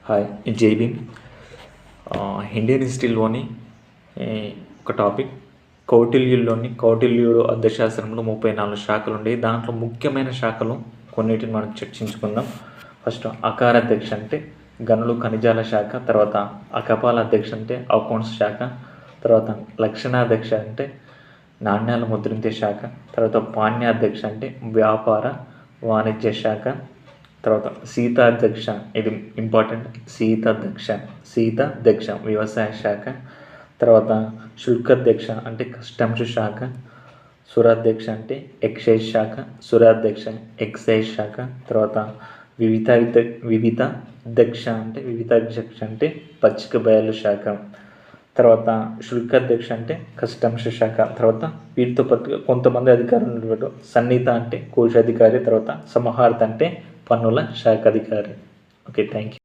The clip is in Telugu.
హాయ్, జై భీమ్. ఇండియన్ హిస్టరీలోని ఒక టాపిక్ కౌటిల్యుడు అర్థశాస్త్రంలో 34 శాఖలు ఉండేవి. దాంట్లో ముఖ్యమైన శాఖలు కొన్నిటిని మనం చర్చించుకుందాం. ఫస్ట్ అకార అధ్యక్ష అంటే గనులు ఖనిజాల శాఖ, తర్వాత అకపాల అధ్యక్ష అంటే అకౌంట్స్ శాఖ, తర్వాత లక్షణాధ్యక్ష అంటే నాణ్యాలు ముద్రించే శాఖ, తర్వాత పాణ్యాధ్యక్ష అంటే వ్యాపార వాణిజ్య శాఖ, తర్వాత సీతాధ్యక్ష, ఇది ఇంపార్టెంట్, సీతాధ్యక్ష వ్యవసాయ శాఖ, తర్వాత శుల్కాధ్యక్ష అంటే కస్టమ్స్ శాఖ, సురాధ్యక్ష అంటే ఎక్సైజ్ శాఖ, సురాధ్యక్ష ఎక్సైజ్ శాఖ, తర్వాత వివిధ అధ్యక్ష అంటే పచ్చిక బయలు శాఖ, తర్వాత శుల్కాధ్యక్ష అంటే కస్టమ్స్ శాఖ, తర్వాత వీటితో పాటుగా కొంతమంది అధికారులు సన్నిహిత అంటే కోశాధికారి, తర్వాత సమహార్థ అంటే పన్నుల శాఖాధికారి. Okay, thank you.